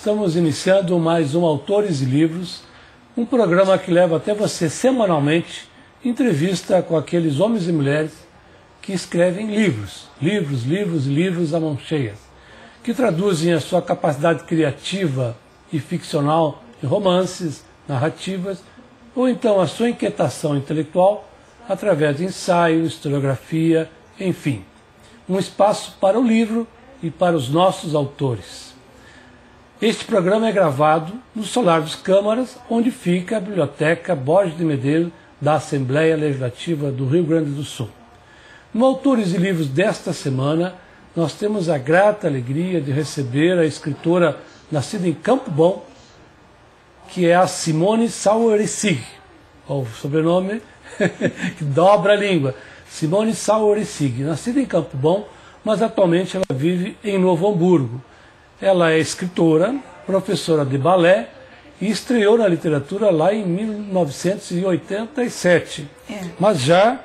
Estamos iniciando mais um Autores e Livros, um programa que leva até você semanalmente entrevista com aqueles homens e mulheres que escrevem livros, livros à mão cheia, que traduzem a sua capacidade criativa e ficcional em romances, narrativas, ou então a sua inquietação intelectual através de ensaio, historiografia, enfim, um espaço para o livro e para os nossos autores. Este programa é gravado no Solar dos Câmaras, onde fica a Biblioteca Borges de Medeiros da Assembleia Legislativa do Rio Grande do Sul. No Autores e Livros desta semana, nós temos a grata alegria de receber a escritora nascida em Campo Bom, que é a Simone Saueresig, o sobrenome que dobra a língua, Simone Saueresig, nascida em Campo Bom, mas atualmente ela vive em Novo Hamburgo. Ela é escritora, professora de balé e estreou na literatura lá em 1987. Mas já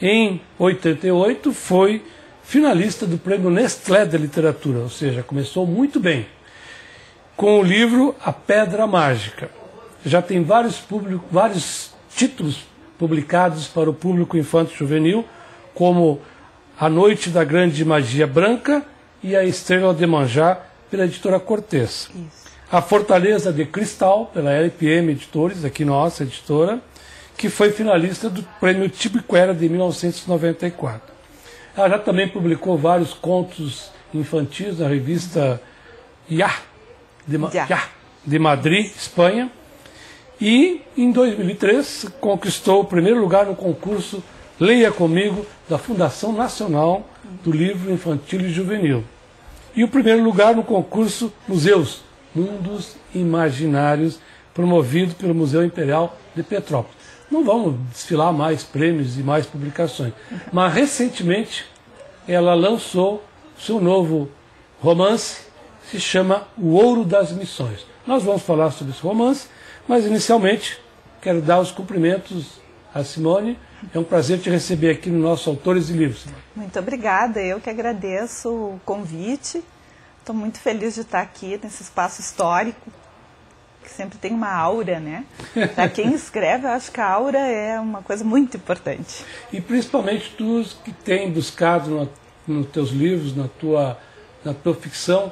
em 88 foi finalista do Prêmio Nestlé de Literatura, ou seja, começou muito bem, com o livro A Pedra Mágica. Já tem vários títulos publicados para o público infanto-juvenil, como A Noite da Grande Magia Branca e A Estrela de Manjá, pela editora Cortez. A Fortaleza de Cristal, pela LPM Editores, aqui nossa editora, que foi finalista do Prêmio Tibiquera de 1994. Ela já também publicou vários contos infantis na revista Ya, de Madrid, Espanha, e em 2003 conquistou o primeiro lugar no concurso Leia Comigo, da Fundação Nacional do Livro Infantil e Juvenil. E o primeiro lugar no concurso Museus, Mundos Imaginários, promovido pelo Museu Imperial de Petrópolis. Não vamos desfilar mais prêmios e mais publicações, mas recentemente ela lançou seu novo romance, se chama O Ouro das Missões. Nós vamos falar sobre esse romance, mas inicialmente quero dar os cumprimentos a Simone. É um prazer te receber aqui no nosso Autores e Livros. Muito obrigada, eu que agradeço o convite. Estou muito feliz de estar aqui nesse espaço histórico, que sempre tem uma aura, né? Para quem escreve, eu acho que a aura é uma coisa muito importante. E principalmente tu que tem buscado nos teus livros, na tua ficção,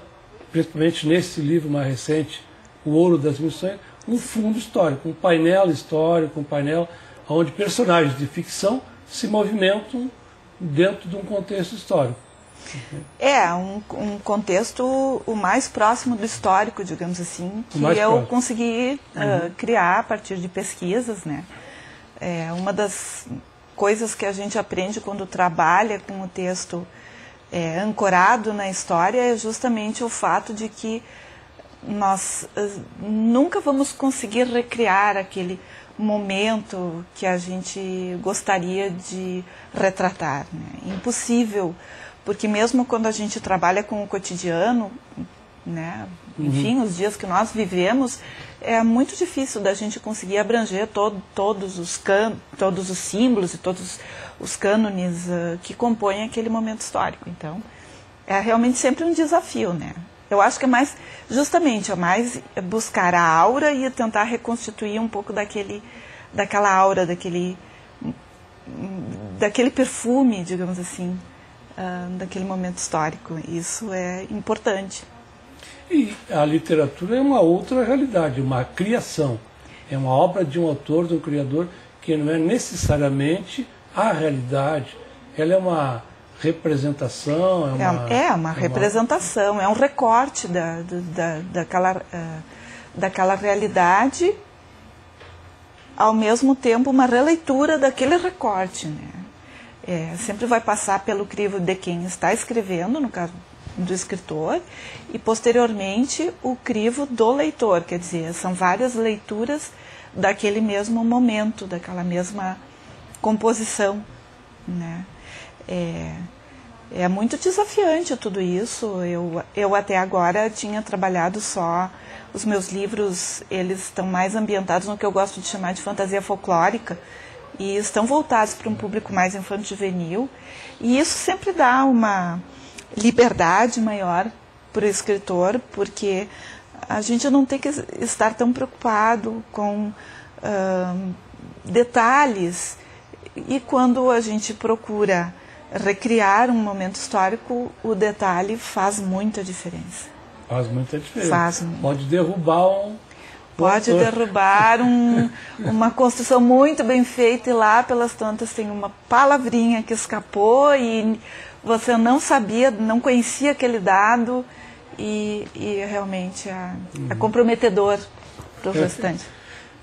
principalmente nesse livro mais recente, O Ouro das Missões, um fundo histórico, um painel histórico, um painel onde personagens de ficção se movimentam dentro de um contexto histórico. É, um contexto o mais próximo do histórico, digamos assim, que eu consegui criar a partir de pesquisas, né? Uma das coisas que a gente aprende quando trabalha com o texto ancorado na história é justamente o fato de que nós nunca vamos conseguir recriar aquele momento que a gente gostaria de retratar, né? Impossível, porque mesmo quando a gente trabalha com o cotidiano, né? Enfim, os dias que nós vivemos, é muito difícil da gente conseguir abranger todos os símbolos e todos os cânones que compõem aquele momento histórico. Então, é realmente sempre um desafio, né? Eu acho que é mais buscar a aura e tentar reconstituir um pouco daquela aura, daquele perfume, digamos assim, daquele momento histórico. Isso é importante. E a literatura é uma outra realidade, uma criação. É uma obra de um autor, de um criador, que não é necessariamente a realidade. Ela é uma representação, uma representação, é um recorte daquela realidade, ao mesmo tempo uma releitura daquele recorte, né? Sempre vai passar pelo crivo de quem está escrevendo, no caso do escritor, e posteriormente o crivo do leitor, quer dizer, são várias leituras daquele mesmo momento, daquela mesma composição, né? É muito desafiante tudo isso. Eu até agora tinha trabalhado só, os meus livros, eles estão mais ambientados no que eu gosto de chamar de fantasia folclórica, e estão voltados para um público mais infanto-juvenil, e isso sempre dá uma liberdade maior para o escritor, porque a gente não tem que estar tão preocupado com detalhes, e quando a gente procura recriar um momento histórico, o detalhe faz muita diferença. Faz muita diferença. Pode derrubar Pode derrubar uma construção muito bem feita, e lá pelas tantas tem uma palavrinha que escapou e você não sabia, não conhecia aquele dado, e realmente é comprometedor para o restante.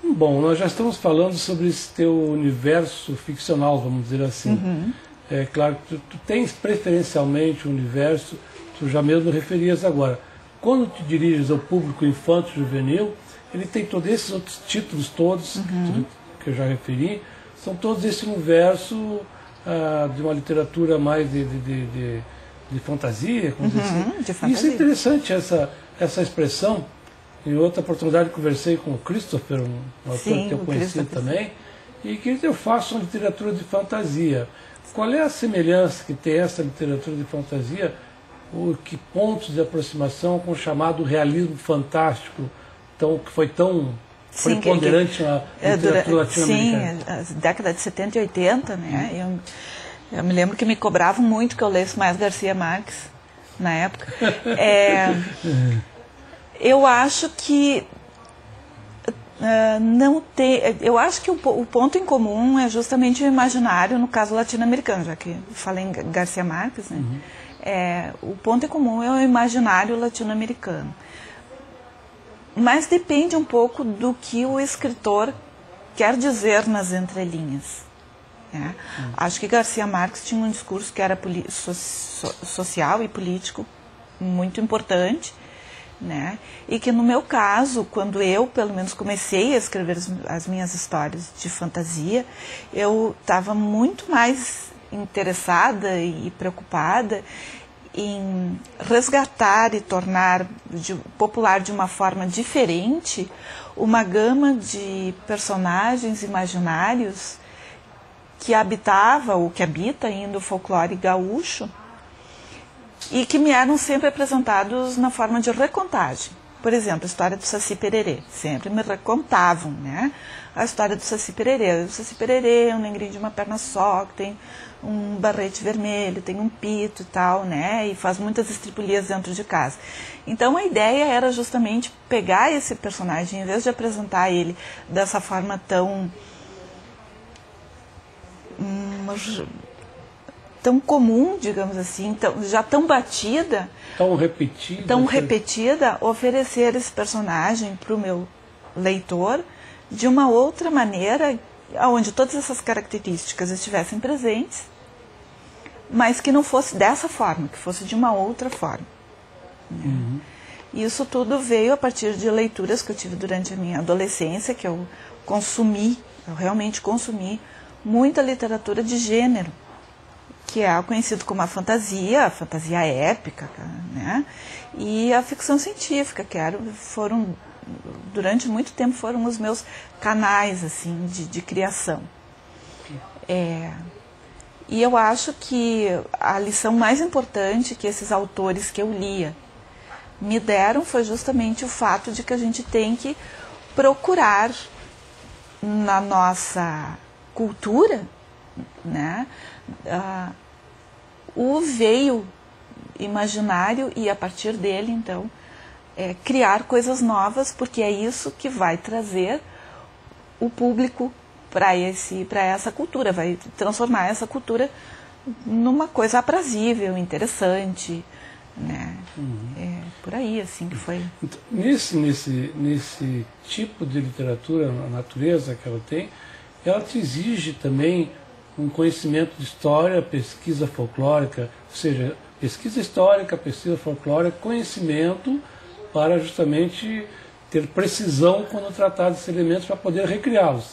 Bom, nós já estamos falando sobre esse teu universo ficcional, vamos dizer assim. É claro que tu tens preferencialmente um universo, tu já mesmo referias agora. Quando te diriges ao público infanto-juvenil, ele tem todos esses outros títulos todos, que eu já referi, são todos esse universo de uma literatura mais de fantasia, como dizer assim. De fantasia. Isso é interessante, essa expressão. Em outra oportunidade conversei com o Christopher, um autor que eu conheci também, e que eu faço uma literatura de fantasia. Qual é a semelhança que tem essa literatura de fantasia, que pontos de aproximação com o chamado realismo fantástico, que foi tão preponderante na literatura latino-americana? Sim, as décadas de 70 e 80, né? Eu me lembro que me cobravam muito que eu lesse mais Garcia Marques na época. Eu acho que eu acho que o ponto em comum é justamente o imaginário, no caso latino-americano, já que falei em Garcia Marques, né? O ponto em comum é o imaginário latino-americano. Mas depende um pouco do que o escritor quer dizer nas entrelinhas. Né? Acho que Garcia Marques tinha um discurso que era social e político muito importante, né? E que no meu caso, quando eu pelo menos comecei a escrever as minhas histórias de fantasia, eu estava muito mais interessada e preocupada em resgatar e tornar popular de uma forma diferente uma gama de personagens imaginários que habitava ou que habita ainda o folclore gaúcho, e que me eram sempre apresentados na forma de recontagem. Por exemplo, a história do Saci Pererê. Sempre me recontavam, né? A história do Saci Pererê. O Saci Pererê é um negrinho de uma perna só, que tem um barrete vermelho, tem um pito e tal, né? E faz muitas estripulias dentro de casa. Então a ideia era justamente pegar esse personagem, em vez de apresentar ele dessa forma tão comum, digamos assim, já tão batida, tão repetida, oferecer esse personagem para o meu leitor de uma outra maneira, onde todas essas características estivessem presentes, mas que não fosse dessa forma, que fosse de uma outra forma. Né? Isso tudo veio a partir de leituras que eu tive durante a minha adolescência, que eu realmente consumi muita literatura de gênero, que é conhecido como a fantasia épica, né? E a ficção científica, que durante muito tempo foram os meus canais assim, de criação. E eu acho que a lição mais importante que esses autores que eu lia me deram foi justamente o fato de que a gente tem que procurar na nossa cultura, né, o veio imaginário, e a partir dele, então, criar coisas novas, porque é isso que vai trazer o público para essa cultura, vai transformar essa cultura numa coisa aprazível, interessante, né? Por aí, assim, que foi. Então, nesse tipo de literatura, a natureza que ela tem, ela te exige também um conhecimento de história, pesquisa folclórica, ou seja, pesquisa histórica, pesquisa folclórica, conhecimento para justamente ter precisão quando tratar desses elementos para poder recriá-los.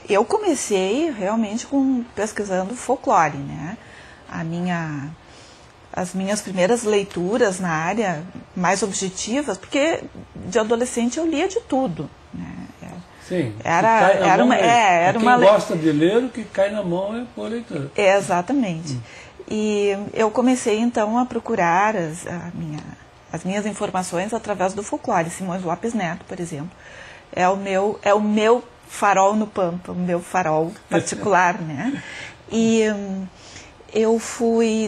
Eu comecei realmente pesquisando folclore, né? As minhas primeiras leituras na área mais objetivas, porque de adolescente eu lia de tudo, né? Sim, quem gosta de ler, o que cai na mão é boa leitura. Exatamente. E eu comecei então a procurar as minhas informações através do folclore. Simões Lopes Neto, por exemplo, é o meu farol no Pampa, o meu farol particular, né? E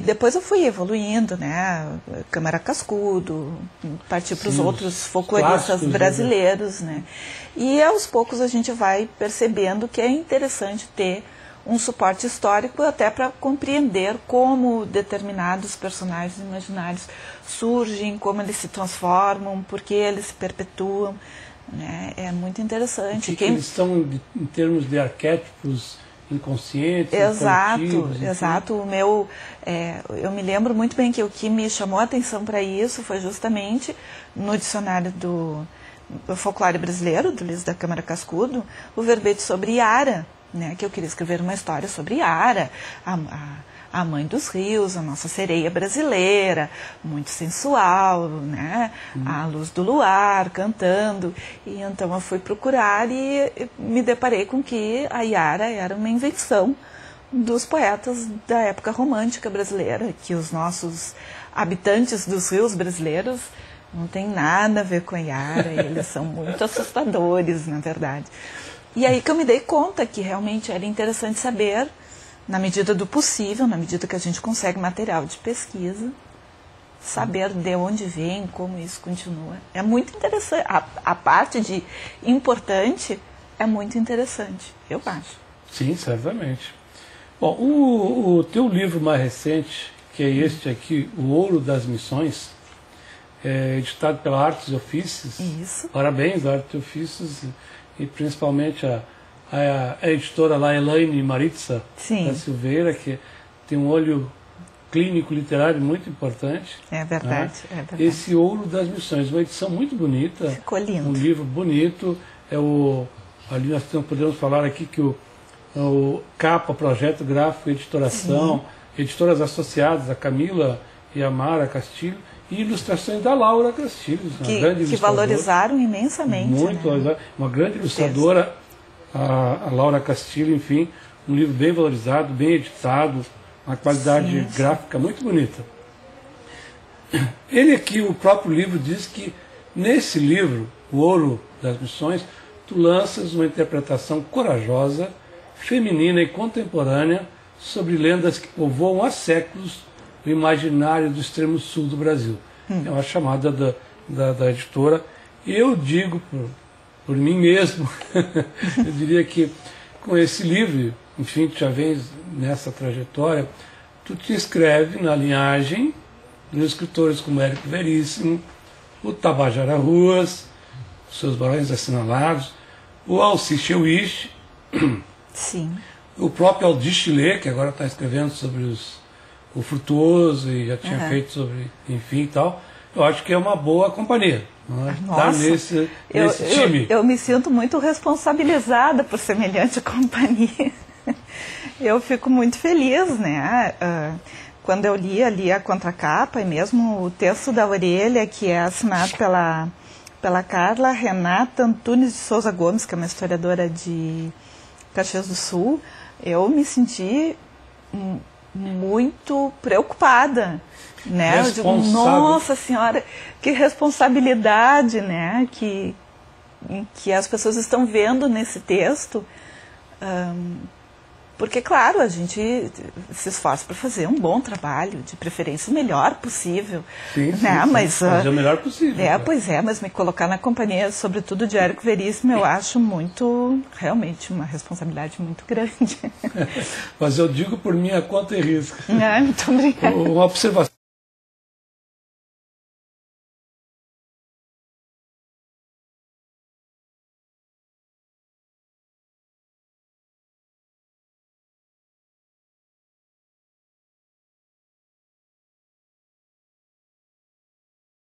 depois eu fui evoluindo, né? Câmara Cascudo, parti para os outros folcloristas brasileiros, né? E aos poucos a gente vai percebendo que é interessante ter um suporte histórico até para compreender como determinados personagens imaginários surgem, como eles se transformam, por que eles se perpetuam, né? É muito interessante. Que eles são em termos de arquétipos inconscientes, exato. Eu me lembro muito bem que o que me chamou a atenção para isso foi justamente no dicionário do folclore brasileiro, do Luiz da Câmara Cascudo, o verbete sobre Iara, né, que eu queria escrever uma história sobre Iara, a mãe dos rios, a nossa sereia brasileira, muito sensual, né, a luz do luar, cantando. E então eu fui procurar e me deparei com que a Iara era uma invenção dos poetas da época romântica brasileira, que os nossos habitantes dos rios brasileiros não tem nada a ver com a Iara, eles são muito assustadores, na verdade. E aí que eu me dei conta que realmente era interessante saber, na medida do possível, na medida que a gente consegue material de pesquisa, saber de onde vem, como isso continua. É muito interessante. A parte de importante é muito interessante, eu acho. Sim, certamente. Bom, o teu livro mais recente, que é este aqui, O Ouro das Missões, é editado pela Artes e Ofícios. Isso. Parabéns, Artes e Ofícios, e principalmente a editora lá, Elaine Maritza da Silveira, que tem um olho clínico literário muito importante. É verdade, né? É verdade. Esse Ouro das Missões, uma edição muito bonita. Ficou lindo. Um livro bonito. Ali nós podemos falar aqui que o capa, projeto gráfico, editoração, editoras associadas, a Camila e a Mara Castilho, e ilustrações da Laura Castilho, que valorizaram imensamente. Muito valorizado. Uma grande ilustradora, a Laura Castilho, enfim, um livro bem valorizado, bem editado, uma qualidade gráfica muito bonita. Ele aqui, o próprio livro, diz que nesse livro, O Ouro das Missões, tu lanças uma interpretação corajosa, feminina e contemporânea sobre lendas que povoam há séculos o imaginário do extremo sul do Brasil. É uma chamada da editora. E eu digo por mim mesmo, eu diria que com esse livro, enfim, tu já vens nessa trajetória, tu te inscreve na linhagem dos escritores como Érico Veríssimo, o Tabajara Ruas, os seus Barões Assinalados, o Alci Cheuich, o próprio Aldir Chilé, que agora está escrevendo sobre o Frutuoso e já tinha feito sobre, enfim e tal. Eu acho que é uma boa companhia. Estar nesse time. Eu me sinto muito responsabilizada por semelhante companhia. Eu fico muito feliz, né? Quando eu li ali a contracapa e mesmo o texto da orelha, que é assinado pela Carla Renata Antunes de Souza Gomes, que é uma historiadora de Caxias do Sul, eu me senti muito preocupada, né? Eu digo, nossa senhora, que responsabilidade, né? Que as pessoas estão vendo nesse texto, porque claro, a gente se esforça para fazer um bom trabalho, de preferência o melhor possível, né? Mas fazer o melhor possível. Pois é, mas me colocar na companhia, sobretudo de Érico Veríssimo, eu acho realmente uma responsabilidade muito grande. Mas eu digo por minha conta e risco. Muito obrigada. Uma observação.